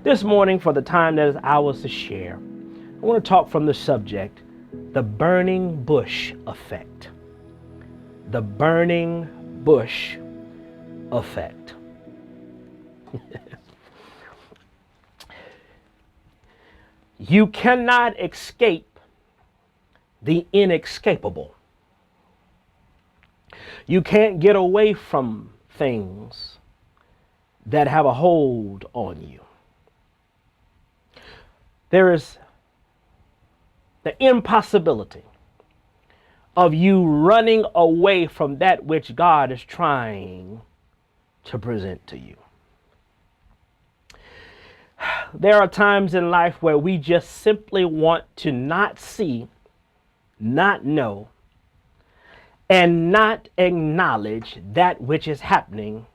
This morning, for the time that is ours to share, I want to talk from the subject, the burning bush effect. The burning bush effect. You cannot escape the inescapable. You can't get away from things that have a hold on you. There is the impossibility of you running away from that which God is trying to present to you. There are times in life where we just simply want to not see, not know, and not acknowledge that which is happening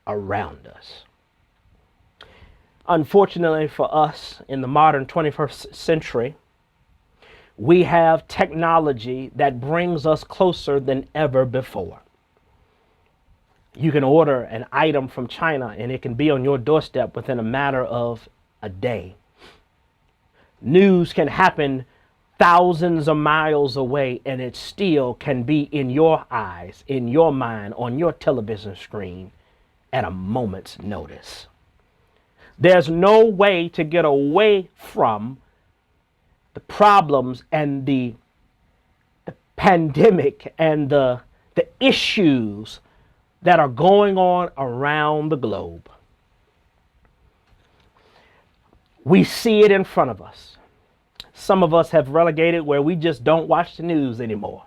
around us. Unfortunately for us in the modern 21st century, we have technology that brings us closer than ever before. You can order an item from China and it can be on your doorstep within a matter of a day. News can happen thousands of miles away and it still can be in your eyes, in your mind, on your television screen at a moment's notice. There's no way to get away from the problems and the pandemic and the issues that are going on around the globe. We see it in front of us. Some of us have relegated where we just don't watch the news anymore.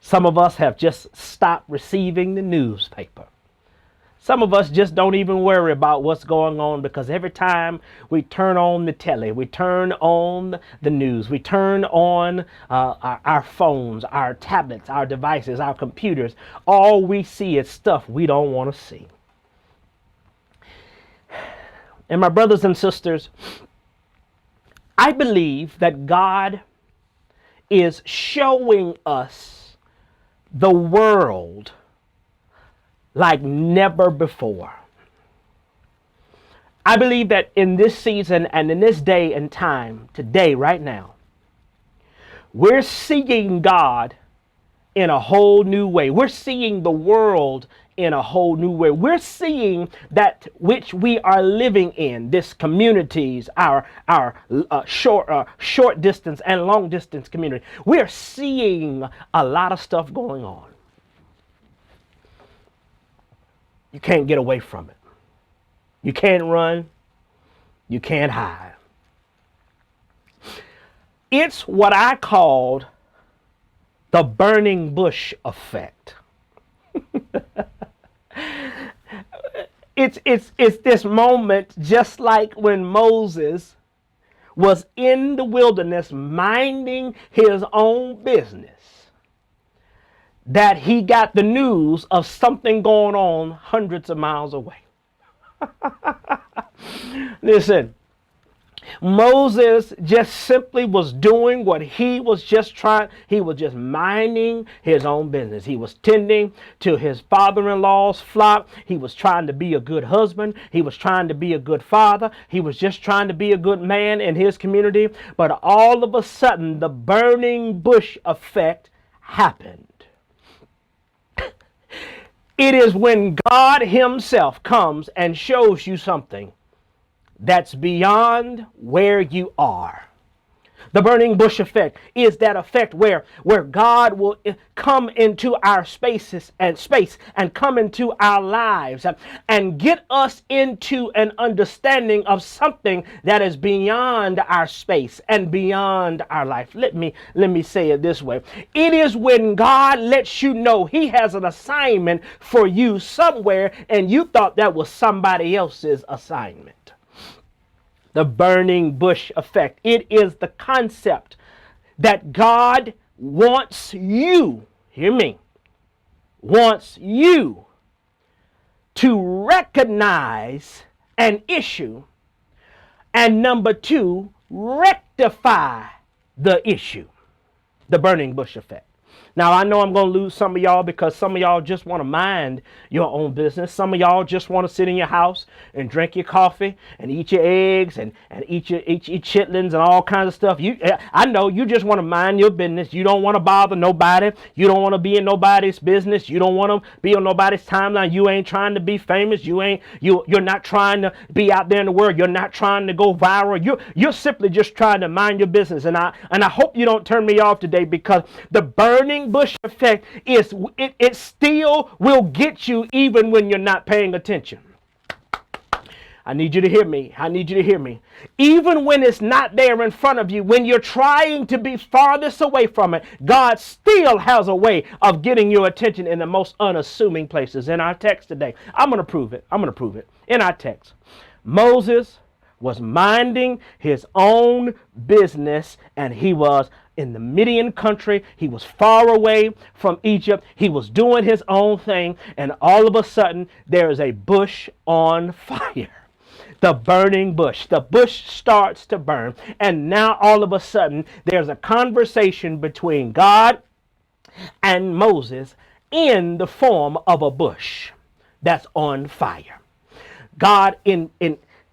Some of us have just stopped receiving the newspaper. Some of us just don't even worry about what's going on because every time we turn on the telly, we turn on the news, we turn on our phones, our tablets, our devices, our computers, all we see is stuff we don't want to see. And my brothers and sisters, I believe that God is showing us the world like never before. I believe that in this season and in this day and time, today, right now, we're seeing God in a whole new way. We're seeing the world in a whole new way. We're seeing that which we are living in, this communities, our short distance and long distance community. We're seeing a lot of stuff going on. You can't get away from it. You can't run. You can't hide. It's what I called the burning bush effect. It's this moment just like when Moses was in the wilderness minding his own business, that he got the news of something going on hundreds of miles away. Listen, Moses just simply was doing what he was just minding his own business. He was tending to his father-in-law's flock. He was trying to be a good husband. He was trying to be a good father. He was just trying to be a good man in his community. But all of a sudden, the burning bush effect happened. It is when God himself comes and shows you something that's beyond where you are. The burning bush effect is that effect where God will come into our space and come into our lives and get us into an understanding of something that is beyond our space and beyond our life. Let me say it this way. It is when God lets you know he has an assignment for you somewhere and you thought that was somebody else's assignment. The burning bush effect. It is the concept that God wants you, hear me, wants you to recognize an issue and number two, rectify the issue. The burning bush effect. Now, I know I'm going to lose some of y'all because some of y'all just want to mind your own business. Some of y'all just want to sit in your house and drink your coffee and eat your eggs and eat chitlins and all kinds of stuff. I know you just want to mind your business. You don't want to bother nobody. You don't want to be in nobody's business. You don't want to be on nobody's timeline. You ain't trying to be famous. You're not trying to be out there in the world. You're not trying to go viral. You're simply just trying to mind your business. And I hope you don't turn me off today, because the burning bush effect is it still will get you even when you're not paying attention. I need you to hear me. I need you to hear me. Even when it's not there in front of you, when you're trying to be farthest away from it, God still has a way of getting your attention in the most unassuming places. In our text today, I'm going to prove it. In our text, Moses was minding his own business, and he was in the Midian country. He was far away from Egypt. He was doing his own thing, and all of a sudden there is a bush on fire. The burning bush. The bush starts to burn, and now all of a sudden there's a conversation between God and Moses in the form of a bush that's on fire. God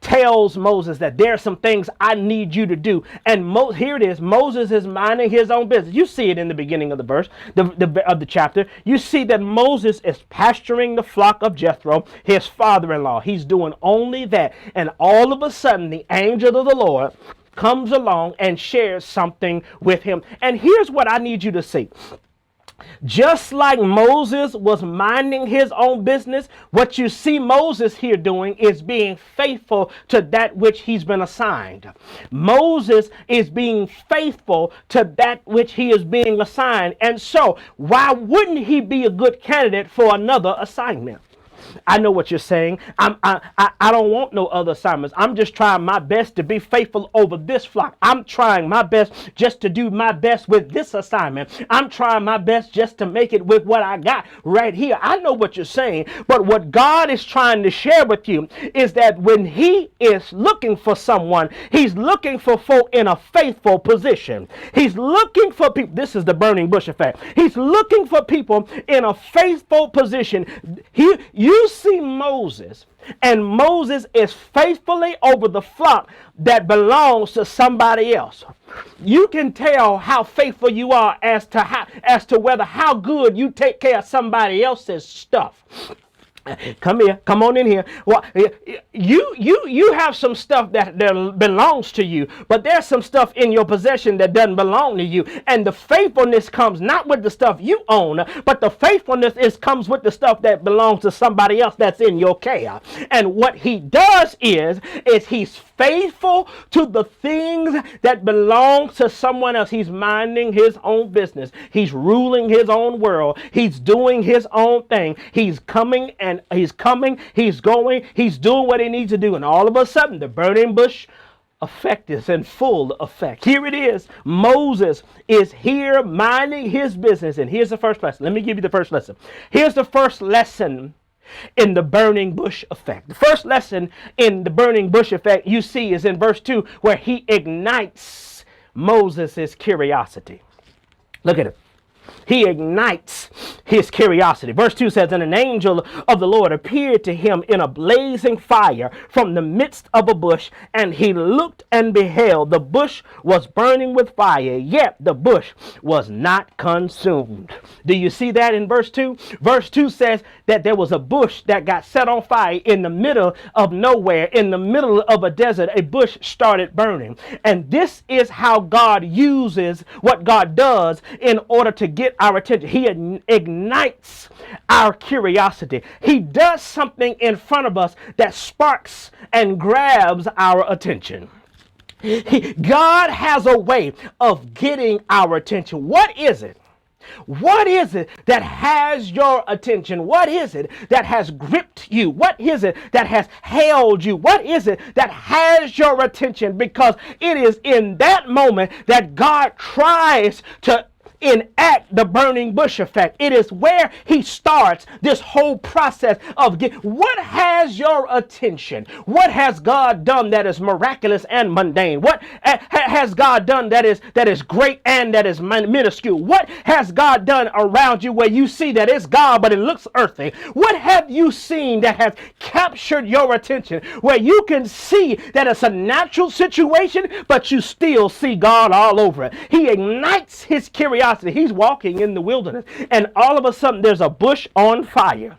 tells Moses that there are some things I need you to do. And here it is. Moses is minding his own business. You see it in the beginning of the verse, of the chapter. You see that Moses is pasturing the flock of Jethro, his father-in-law. He's doing only that. And all of a sudden, the angel of the Lord comes along and shares something with him. And here's what I need you to see. Just like Moses was minding his own business, what you see Moses here doing is being faithful to that which he's been assigned. Moses is being faithful to that which he is being assigned. And so, why wouldn't he be a good candidate for another assignment? I know what you're saying. I don't want no other assignments. I'm just trying my best to be faithful over this flock. I'm trying my best just to do my best with this assignment. I'm trying my best just to make it with what I got right here. I know what you're saying, but what God is trying to share with you is that when he is looking for someone, he's looking for folk in a faithful position. He's looking for people. This is the burning bush effect. He's looking for people in a faithful position. You see Moses, and Moses is faithfully over the flock that belongs to somebody else. You can tell how faithful you are as to how good you take care of somebody else's stuff. Come here. Come on in here. Well, you have some stuff that belongs to you, but there's some stuff in your possession that doesn't belong to you. And the faithfulness comes not with the stuff you own, but the faithfulness comes with the stuff that belongs to somebody else that's in your care. And what he does is he's faithful to the things that belong to someone else. He's minding his own business. He's ruling his own world. He's doing his own thing. He's coming, he's going, he's doing what he needs to do. And all of a sudden, the burning bush effect is in full effect. Here it is. Moses is here minding his business. And here's the first lesson. Let me give you the first lesson. Here's the first lesson in the burning bush effect. The first lesson in the burning bush effect you see is in verse 2, where he ignites Moses' curiosity. Look at it. He ignites his curiosity. Verse 2 says, and an angel of the Lord appeared to him in a blazing fire from the midst of a bush, and he looked and beheld the bush was burning with fire, yet the bush was not consumed. Do you see that in verse 2? Verse 2 says that there was a bush that got set on fire in the middle of nowhere, in the middle of a desert. A bush started burning. And this is how God uses what God does in order to get our attention. He ignites our curiosity. He does something in front of us that sparks and grabs our attention. God has a way of getting our attention. What is it? What is it that has your attention? What is it that has gripped you? What is it that has held you? What is it that has your attention? Because it is in that moment that God tries to enact the burning bush effect. It is where he starts this whole process of what has your attention? What has God done that is miraculous and mundane? What has God done that is great and that is minuscule? What has God done around you where you see that it's God but it looks earthly? What have you seen that has captured your attention where you can see that it's a natural situation but you still see God all over it? He ignites his curiosity. He's walking in the wilderness and all of a sudden there's a bush on fire.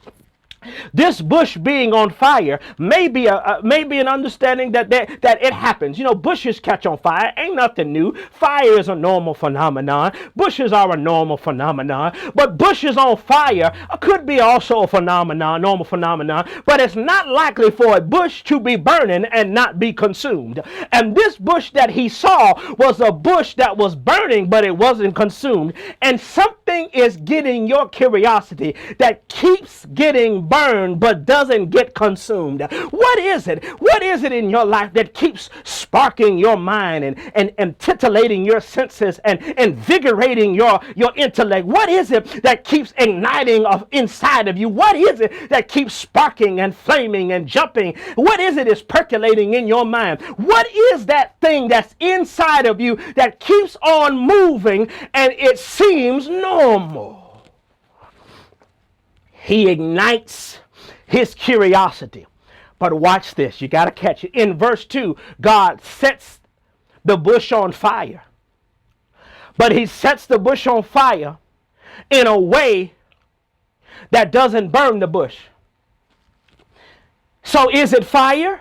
This bush being on fire may be an understanding that it happens. You know, bushes catch on fire. Ain't nothing new. Fire is a normal phenomenon. Bushes are a normal phenomenon. But bushes on fire could be also a phenomenon, normal phenomenon. But it's not likely for a bush to be burning and not be consumed. And this bush that he saw was a bush that was burning, but it wasn't consumed. And something is getting your curiosity that keeps getting burned but doesn't get consumed. What is it? What is it in your life that keeps sparking your mind and titillating your senses and invigorating your intellect? What is it that keeps igniting inside of you? What is it that keeps sparking and flaming and jumping? What is it that's percolating in your mind? What is that thing that's inside of you that keeps on moving and it seems normal? He ignites his curiosity. But watch this. You got to catch it. In verse 2, God sets the bush on fire. But he sets the bush on fire in a way that doesn't burn the bush. So is it fire?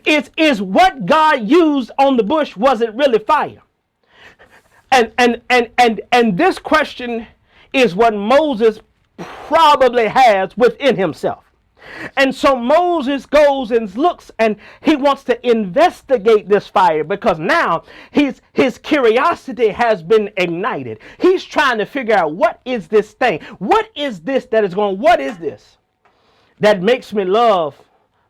Is what God used on the bush, was it really fire? And this question is what Moses probably has within himself. And so Moses goes and looks and he wants to investigate this fire because now his curiosity has been ignited. He's trying to figure out, what is this thing? What is this that is going, what is this that makes me love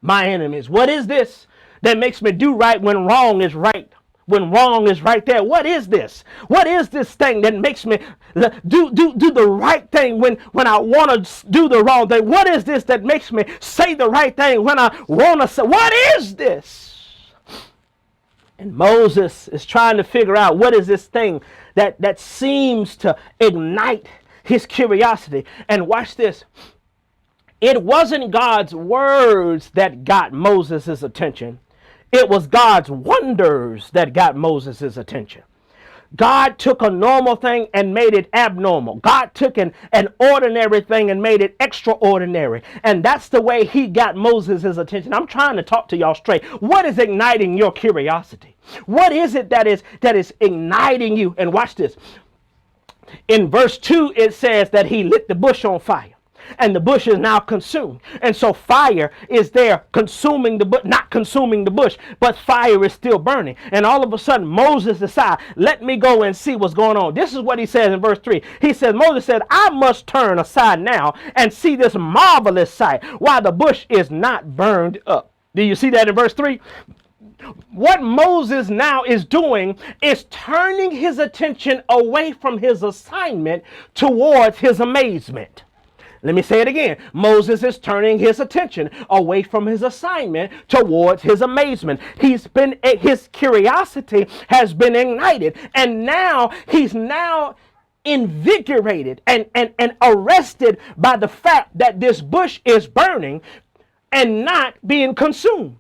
my enemies? What is this that makes me do right when wrong is right? When wrong is right there. What is this? What is this thing that makes me do the right thing when I want to do the wrong thing? What is this that makes me say the right thing when I want to say? What is this? And Moses is trying to figure out what is this thing that seems to ignite his curiosity. And watch this. It wasn't God's words that got Moses' attention. It was God's wonders that got Moses' attention. God took a normal thing and made it abnormal. God took an ordinary thing and made it extraordinary. And that's the way he got Moses' attention. I'm trying to talk to y'all straight. What is igniting your curiosity? What is it that is igniting you? And watch this. In verse 2, it says that he lit the bush on fire. And the bush is now consumed. And so fire is there consuming the bush, not consuming the bush, but fire is still burning. And all of a sudden, Moses decides, let me go and see what's going on. This is what he says in verse 3. He says, Moses said, I must turn aside now and see this marvelous sight while the bush is not burned up. Do you see that in verse 3? What Moses now is doing is turning his attention away from his assignment towards his amazement. Let me say it again. Moses is turning his attention away from his assignment towards his amazement. His curiosity has been ignited, and now he's invigorated and arrested by the fact that this bush is burning and not being consumed.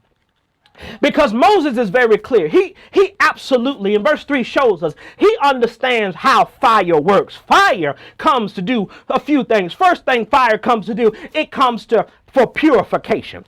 Because Moses is very clear. He absolutely, in verse 3 shows us, he understands how fire works. Fire comes to do a few things. First thing fire comes to do, it comes for purification.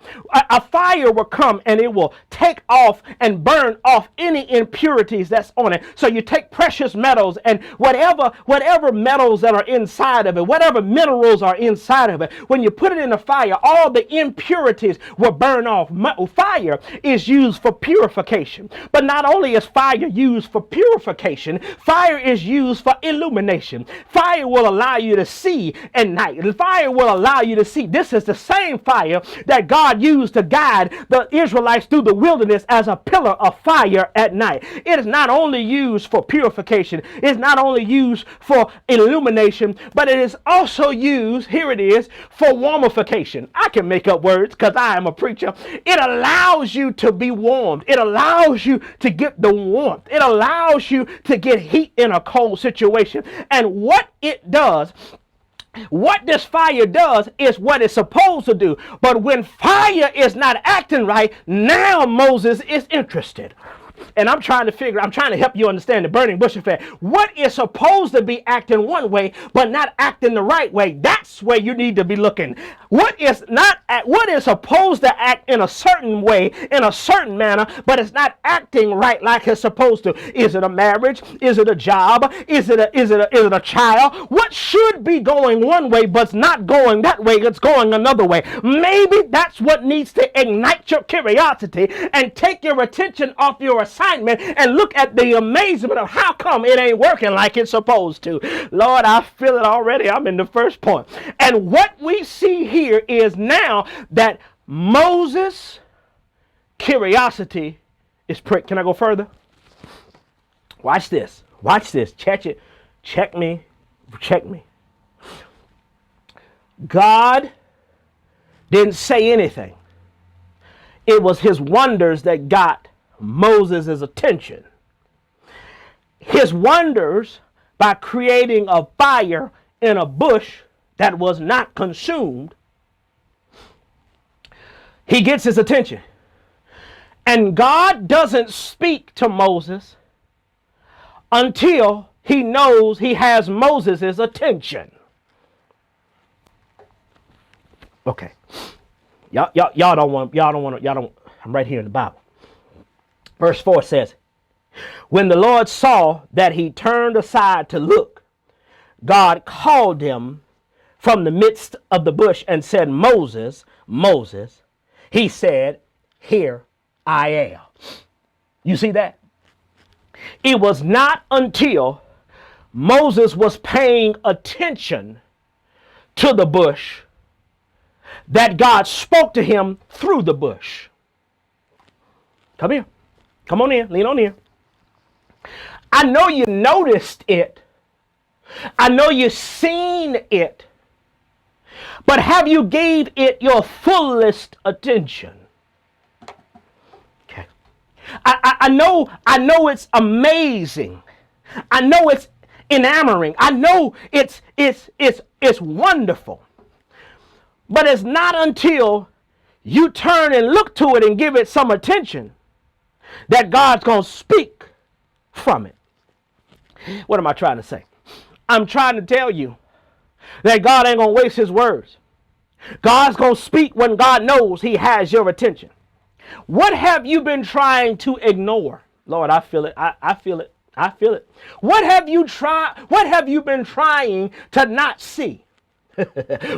A fire will come and it will take off and burn off any impurities that's on it. So you take precious metals and whatever metals that are inside of it, whatever minerals are inside of it, when you put it in the fire, all the impurities will burn off. Fire is used for purification. But not only is fire used for purification, fire is used for illumination. Fire will allow you to see at night. Fire will allow you to see. This is the same same fire that God used to guide the Israelites through the wilderness as a pillar of fire at night. It is not only used for purification, it's not only used for illumination, but it is also used, here it is, for warmification. I can make up words because I am a preacher. It allows you to be warmed. It allows you to get the warmth. It allows you to get heat in a cold situation. And what it does, what this fire does is what it's supposed to do. But when fire is not acting right, now Moses is interested. And I'm trying to help you understand the burning bush effect. What is supposed to be acting one way, but not acting the right way, that's where you need to be looking. What is supposed to act in a certain way, in a certain manner, but it's not acting right like it's supposed to. Is it a marriage? Is it a job? Is it a child? What should be going one way, but's not going that way, it's going another way. Maybe that's what needs to ignite your curiosity and take your attention off your assignment and look at the amazement of how come it ain't working like it's supposed to. Lord, I feel it already. I'm in the first point. And what we see here is now that Moses' curiosity is pricked. Can I go further? Watch this. Watch this. Check it. Check me. Check me. God didn't say anything. It was his wonders that got Moses' attention. His wonders by creating a fire in a bush that was not consumed, he gets his attention. And God doesn't speak to Moses until he knows he has Moses' attention. Okay. Y'all don't, I'm right here in the Bible. Verse 4 says, when the Lord saw that he turned aside to look, God called him from the midst of the bush and said, Moses, Moses. He said, here I am. You see that? It was not until Moses was paying attention to the bush that God spoke to him through the bush. Come here. Come on in. Lean on in. I know you noticed it. I know you've seen it. But have you gave it your fullest attention? Okay. I know it's amazing. I know it's enamoring. I know it's wonderful. But it's not until you turn and look to it and give it some attention that God's going to speak from it. What am I trying to say? I'm trying to tell you that God ain't going to waste his words. God's going to speak when God knows he has your attention. What have you been trying to ignore? Lord, I feel it. I feel it. I feel it. What have you been trying to not see?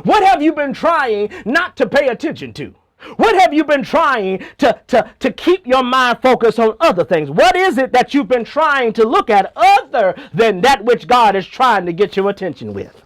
What have you been trying not to pay attention to? What have you been trying to keep your mind focused on other things? What is it that you've been trying to look at other than that which God is trying to get your attention with?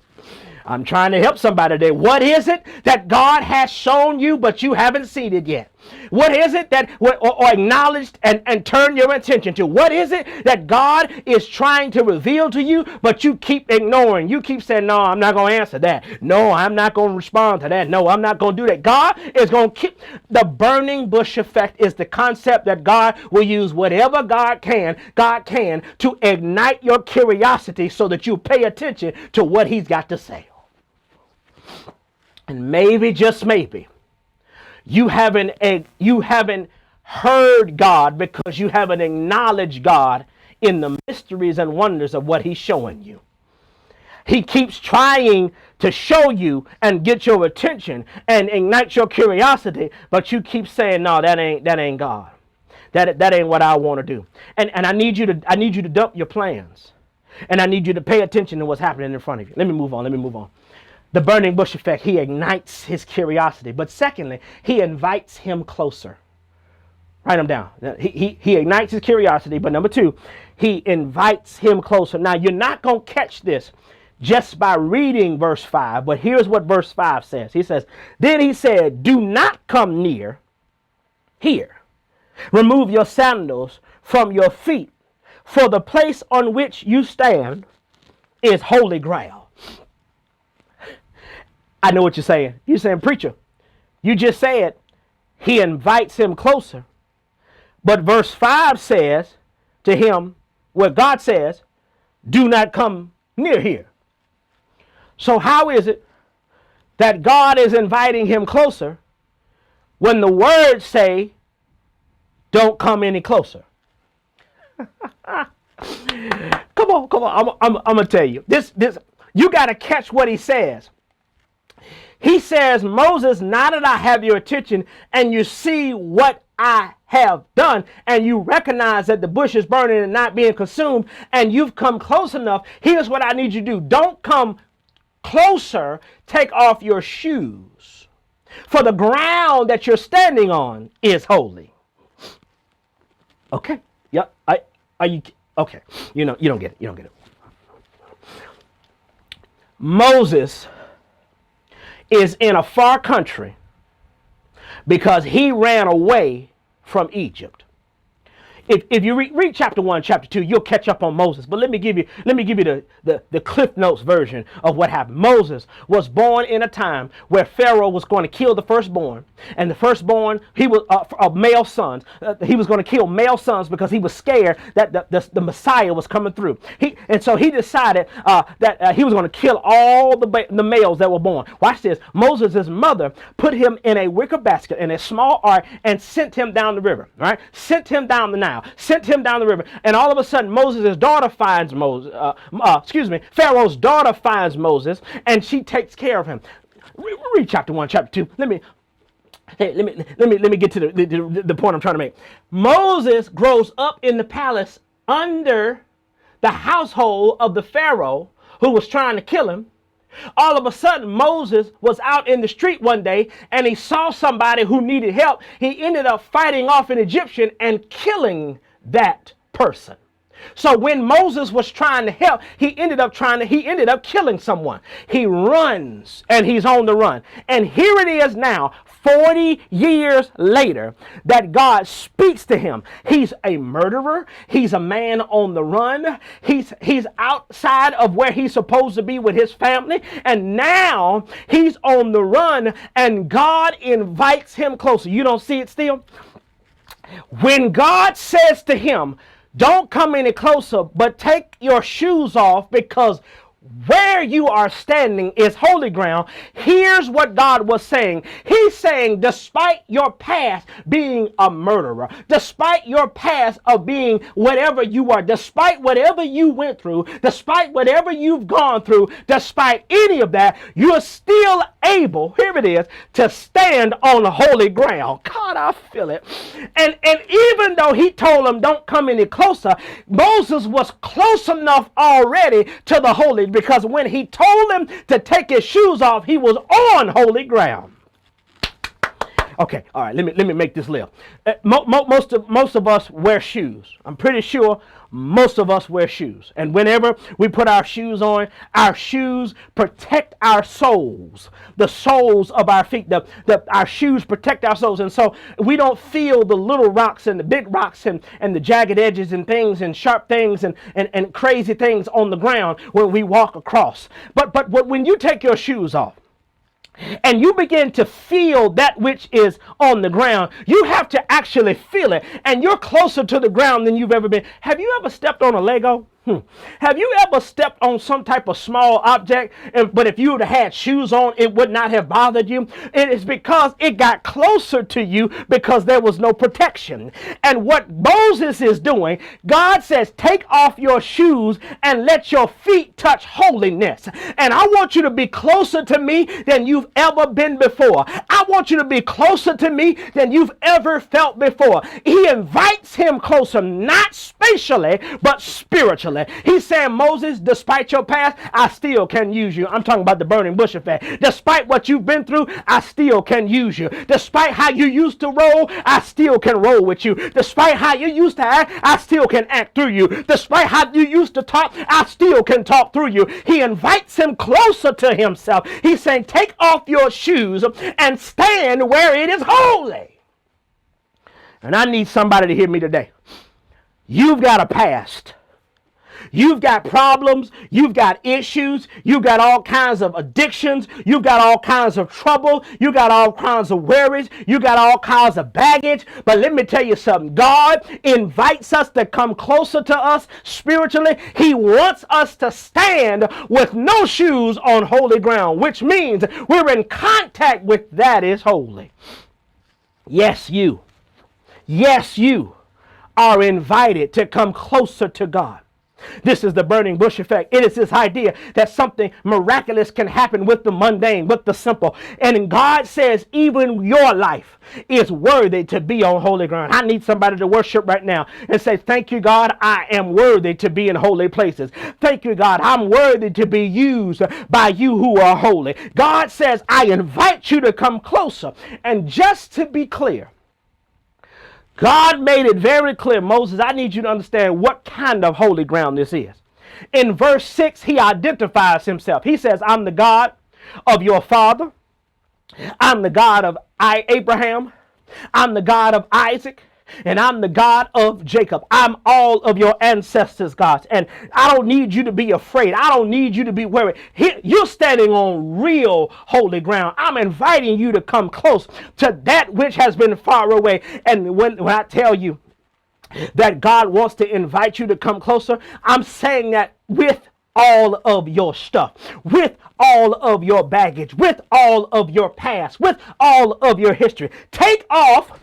I'm trying to help somebody today. What is it that God has shown you but you haven't seen it yet? What is it that or acknowledged and turn your attention to? What is it that God is trying to reveal to you but you keep ignoring? You keep saying, no, I'm not going to answer that. No, I'm not going to respond to that. No, I'm not going to do that. God is going to keep the burning bush effect is the concept that God will use whatever God can to ignite your curiosity so that you pay attention to what he's got to say. And maybe, just maybe, you haven't heard God because you haven't acknowledged God in the mysteries and wonders of what he's showing you. He keeps trying to show you and get your attention and ignite your curiosity, but you keep saying, no, that ain't God. That ain't what I want to do. And I need you to dump your plans. And I need you to pay attention to what's happening in front of you. Let me move on. The burning bush effect, he ignites his curiosity. But secondly, he invites him closer. Write them down. He ignites his curiosity. But number two, he invites him closer. Now, you're not going to catch this just by reading verse 5. But here's what verse 5 says. He says, then he said, do not come near here. Remove your sandals from your feet, for the place on which you stand is holy ground. I know what you're saying. You're saying, preacher, you just said he invites him closer. But verse 5 says to him, where God says, do not come near here. So how is it that God is inviting him closer when the words say, don't come any closer? Come on. I'm going to tell you. This, you got to catch what he says. He says, Moses, now that I have your attention and you see what I have done and you recognize that the bush is burning and not being consumed and you've come close enough, here's what I need you to do. Don't come closer. Take off your shoes. For the ground that you're standing on is holy. Okay. Yeah. Are you okay? You don't get it. You don't get it. Moses is in a far country because he ran away from Egypt. If you read chapter 1, chapter 2, you'll catch up on Moses. But let me give you the Cliff Notes version of what happened. Moses was born in a time where Pharaoh was going to kill the firstborn. And the firstborn, he was of male sons. He was going to kill male sons because he was scared that the Messiah was coming through. And so he decided that he was going to kill all the males that were born. Watch this. Moses' mother put him in a wicker basket in a small ark and sent him down the river. Right? Sent him down the Nile. Sent him down the river. And all of a sudden, Moses' daughter finds Moses. Pharaoh's daughter finds Moses, and she takes care of him. Read chapter 1, chapter 2. Let me get to the point I'm trying to make. Moses grows up in the palace under the household of the Pharaoh who was trying to kill him. All of a sudden, Moses was out in the street one day and he saw somebody who needed help. He ended up fighting off an Egyptian and killing that person. So when Moses was trying to help, he ended up killing someone. He runs and he's on the run. And here it is now, 40 years later, that God speaks to him. He's a murderer. He's a man on the run. He's outside of where he's supposed to be with his family. And now he's on the run and God invites him closer. You don't see it still? When God says to him, don't come any closer, but take your shoes off because where you are standing is holy ground. Here's what God was saying. He's saying, despite your past being a murderer, despite your past of being whatever you are, despite whatever you went through, despite whatever you've gone through, despite any of that, you're still able, here it is, to stand on holy ground. God, I feel it. And even though he told him, don't come any closer, Moses was close enough already to the holy, because when he told him to take his shoes off, he was on holy ground. Okay, all right, let me make this live. Most of us wear shoes. I'm pretty sure most of us wear shoes. And whenever we put our shoes on, our shoes protect our soles, the soles of our feet. Our shoes protect our soles. And so we don't feel the little rocks and the big rocks and the jagged edges and things and sharp things and crazy things on the ground when we walk across. But when you take your shoes off, and you begin to feel that which is on the ground, you have to actually feel it. And you're closer to the ground than you've ever been. Have you ever stepped on a Lego? Have you ever stepped on some type of small object, but if you would have had shoes on, it would not have bothered you? It is because it got closer to you because there was no protection. And what Moses is doing, God says, take off your shoes and let your feet touch holiness. And I want you to be closer to me than you've ever been before. I want you to be closer to me than you've ever felt felt before. He invites him closer, not spatially, but spiritually. He's saying, Moses, despite your past, I still can use you. I'm talking about the burning bush effect. Despite what you've been through, I still can use you. Despite how you used to roll, I still can roll with you. Despite how you used to act, I still can act through you. Despite how you used to talk, I still can talk through you. He invites him closer to himself. He's saying, take off your shoes and stand where it is holy. And I need somebody to hear me today. You've got a past. You've got problems. You've got issues. You've got all kinds of addictions. You've got all kinds of trouble. You got all kinds of worries. You got all kinds of baggage. But let me tell you something. God invites us to come closer to us spiritually. He wants us to stand with no shoes on holy ground, which means we're in contact with that is holy. Yes, you are invited to come closer to God. This is the burning bush effect. It is this idea that something miraculous can happen with the mundane, with the simple. And God says even your life is worthy to be on holy ground. I need somebody to worship right now and say, thank you, God, I am worthy to be in holy places. Thank you, God, I'm worthy to be used by you who are holy. God says, I invite you to come closer. And just to be clear, God made it very clear, Moses, I need you to understand what kind of holy ground this is. In verse 6, he identifies himself. He says, I'm the God of your father. I'm the God of Abraham. I'm the God of Isaac. And I'm the God of Jacob. I'm all of your ancestors' gods. And I don't need you to be afraid. I don't need you to be worried. You're standing on real holy ground. I'm inviting you to come close to that which has been far away. And when I tell you that God wants to invite you to come closer, I'm saying that with all of your stuff, with all of your baggage, with all of your past, with all of your history. Take off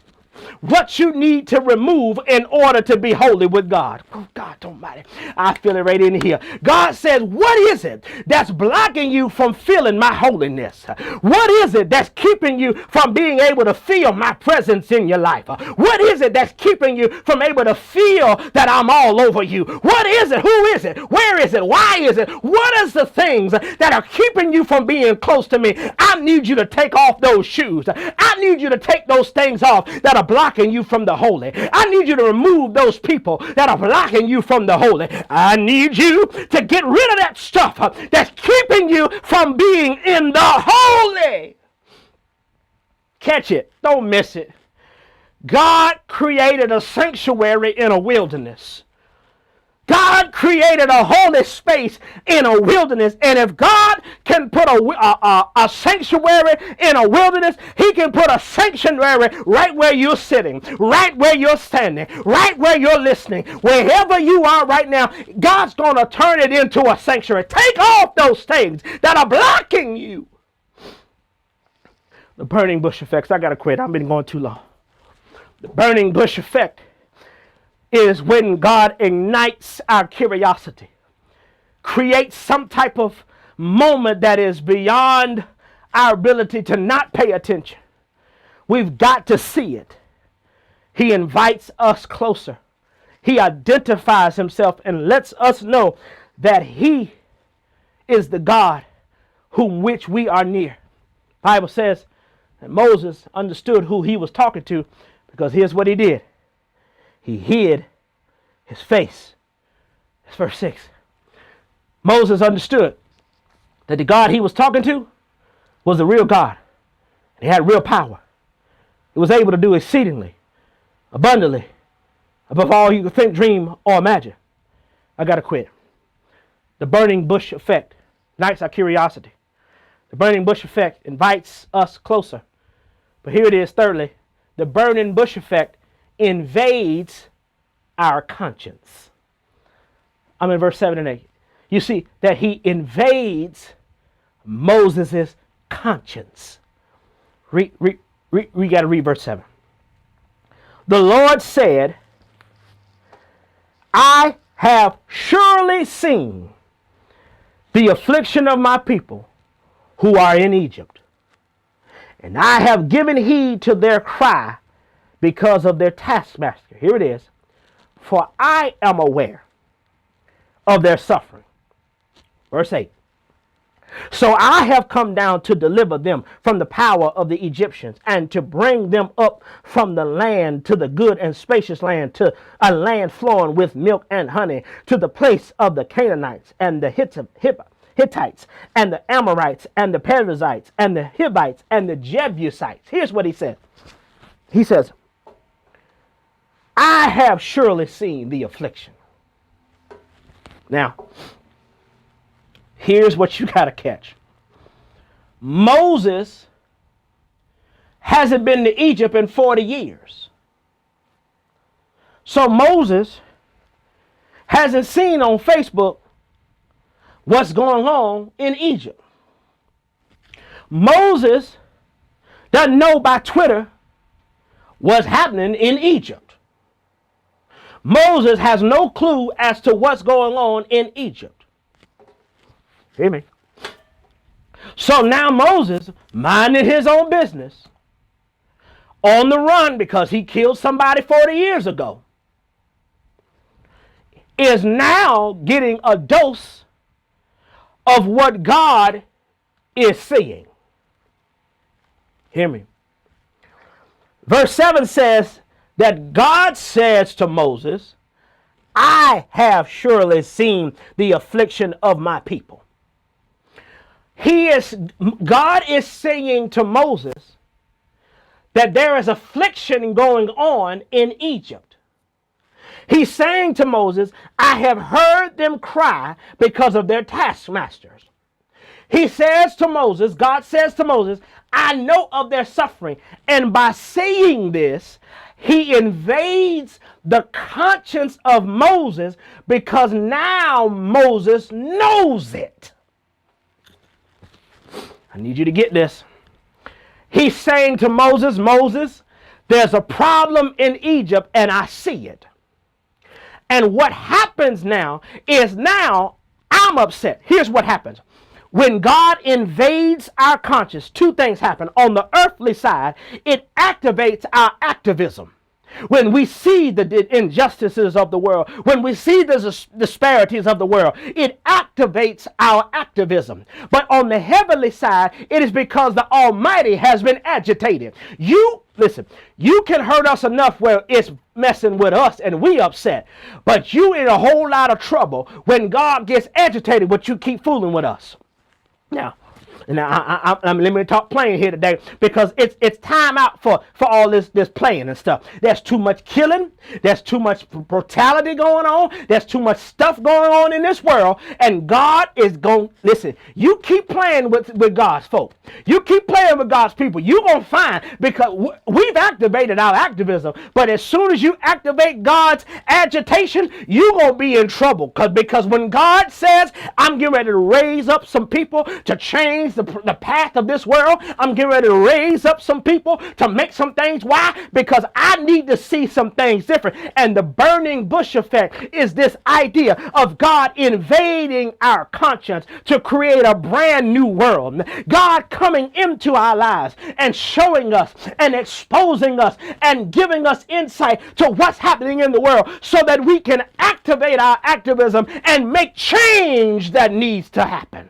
what you need to remove in order to be holy with God. Oh, God Almighty. I feel it right in here. God says, what is it that's blocking you from feeling my holiness? What is it that's keeping you from being able to feel my presence in your life? What is it that's keeping you from able to feel that I'm all over you? What is it? Who is it? Where is it? Why is it? What is the things that are keeping you from being close to me? I need you to take off those shoes. I need you to take those things off that are blocking you from the holy. I need you to remove those people that are blocking you from the holy. I need you to get rid of that stuff that's keeping you from being in the holy. Catch it. Don't miss it. God created a sanctuary in a wilderness. God created a holy space in a wilderness. And if God can put a sanctuary in a wilderness, he can put a sanctuary right where you're sitting, right where you're standing, right where you're listening. Wherever you are right now, God's going to turn it into a sanctuary. Take off those things that are blocking you. The burning bush effects. I got to quit. I've been going too long. The burning bush effect is when God ignites our curiosity, creates some type of moment that is beyond our ability to not pay attention. We've got to see it. He invites us closer. He identifies himself and lets us know that he is the God whom which we are near. The Bible says that Moses understood who he was talking to, because here's what he did. He hid his face. That's verse 6. Moses understood that the God he was talking to was the real God. He had real power. He was able to do exceedingly, abundantly, above all you could think, dream, or imagine. I got to quit. The burning bush effect ignites our curiosity. The burning bush effect invites us closer. But here it is, thirdly, the burning bush effect invades our conscience. I'm in verse 7 and 8. You see that he invades Moses' conscience. We got to read verse 7. The Lord said, I have surely seen the affliction of my people who are in Egypt, and I have given heed to their cry because of their taskmaster. Here it is. For I am aware of their suffering. Verse 8. So I have come down to deliver them from the power of the Egyptians and to bring them up from the land to the good and spacious land, to a land flowing with milk and honey, to the place of the Canaanites and the Hittites and the Amorites and the Perizzites and the Hivites and the Jebusites. Here's what he said. He says, I have surely seen the affliction. Now, here's what you got to catch. Moses hasn't been to Egypt in 40 years. So Moses hasn't seen on Facebook what's going on in Egypt. Moses doesn't know by Twitter what's happening in Egypt. Moses has no clue as to what's going on in Egypt. Hear me? So now Moses, minding his own business, on the run because he killed somebody 40 years ago, is now getting a dose of what God is seeing. Hear me? Verse 7 says that God says to Moses, I have surely seen the affliction of my people. God is saying to Moses that there is affliction going on in Egypt. He's saying to Moses, I have heard them cry because of their taskmasters. He says to Moses, God says to Moses, I know of their suffering. And by saying this, he invades the conscience of Moses because now Moses knows it. I need you to get this. He's saying to Moses, Moses, there's a problem in Egypt and I see it. And what happens now is now I'm upset. Here's what happens. When God invades our conscience, two things happen. On the earthly side, it activates our activism. When we see the injustices of the world, when we see the disparities of the world, it activates our activism. But on the heavenly side, it is because the Almighty has been agitated. Listen, you can hurt us enough where it's messing with us and we upset. But you in a whole lot of trouble when God gets agitated, but you keep fooling with us. Now, let me talk plain here today because it's time out for all this playing and stuff. There's too much killing. There's too much brutality going on. There's too much stuff going on in this world. And God is going, listen, you keep playing with God's folk. You keep playing with God's people. You're going to find, because we've activated our activism, but as soon as you activate God's agitation, you're going to be in trouble. Because when God says, I'm getting ready to raise up some people to change the path of this world. I'm getting ready to raise up some people to make some things. Why? Because I need to see some things different. And the burning bush effect is this idea of God invading our conscience to create a brand new world. God coming into our lives and showing us and exposing us and giving us insight to what's happening in the world so that we can activate our activism and make change that needs to happen.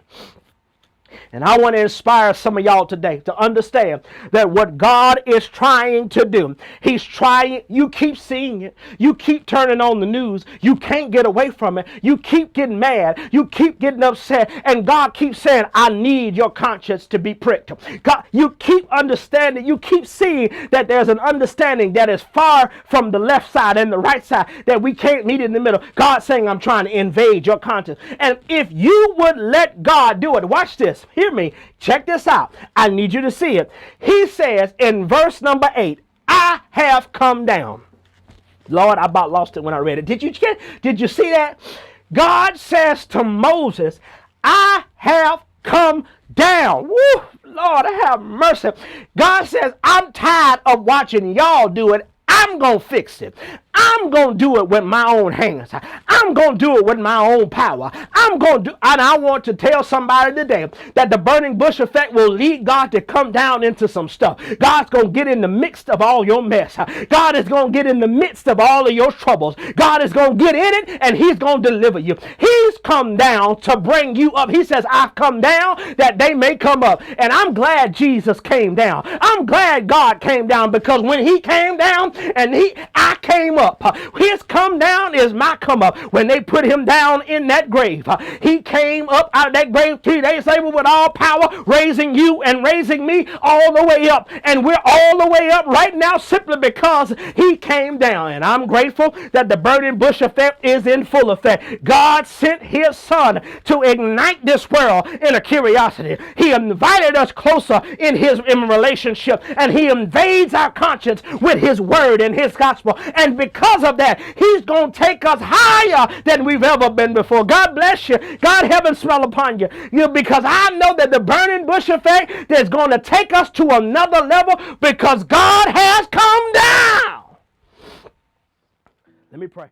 And I want to inspire some of y'all today to understand that what God is trying to do, he's trying, you keep seeing it. You keep turning on the news. You can't get away from it. You keep getting mad. You keep getting upset. And God keeps saying, I need your conscience to be pricked. God, you keep understanding. You keep seeing that there's an understanding that is far from the left side and the right side, that we can't meet in the middle. God's saying, I'm trying to invade your conscience. And if you would let God do it, watch this. Hear me. Check this out. I need you to see it. He says in verse number 8, I have come down. Lord, I about lost it when I read it. Did you see that? God says to Moses, I have come down. Woo, Lord, have mercy. God says, I'm tired of watching y'all do it. I'm going to fix it. I'm going to do it with my own hands. I'm going to do it with my own power. And I want to tell somebody today that the burning bush effect will lead God to come down into some stuff. God's going to get in the midst of all your mess. God is going to get in the midst of all of your troubles. God is going to get in it and he's going to deliver you. He's come down to bring you up. He says, I've come down that they may come up. And I'm glad Jesus came down. I'm glad God came down, because when he came down and I came up, his come down is my come up. When they put him down in that grave, he came up out of that grave 3 days later with all power, raising you and raising me all the way up. And we're all the way up right now simply because he came down. And I'm grateful that the burning bush effect is in full effect. God sent his son to ignite this world in a curiosity. He invited us closer in relationship, and he invades our conscience with his word and his gospel. And because of that, he's going to take us higher than we've ever been before. God bless you. God heaven smile upon you. Because I know that the burning bush effect is going to take us to another level, because God has come down. Let me pray.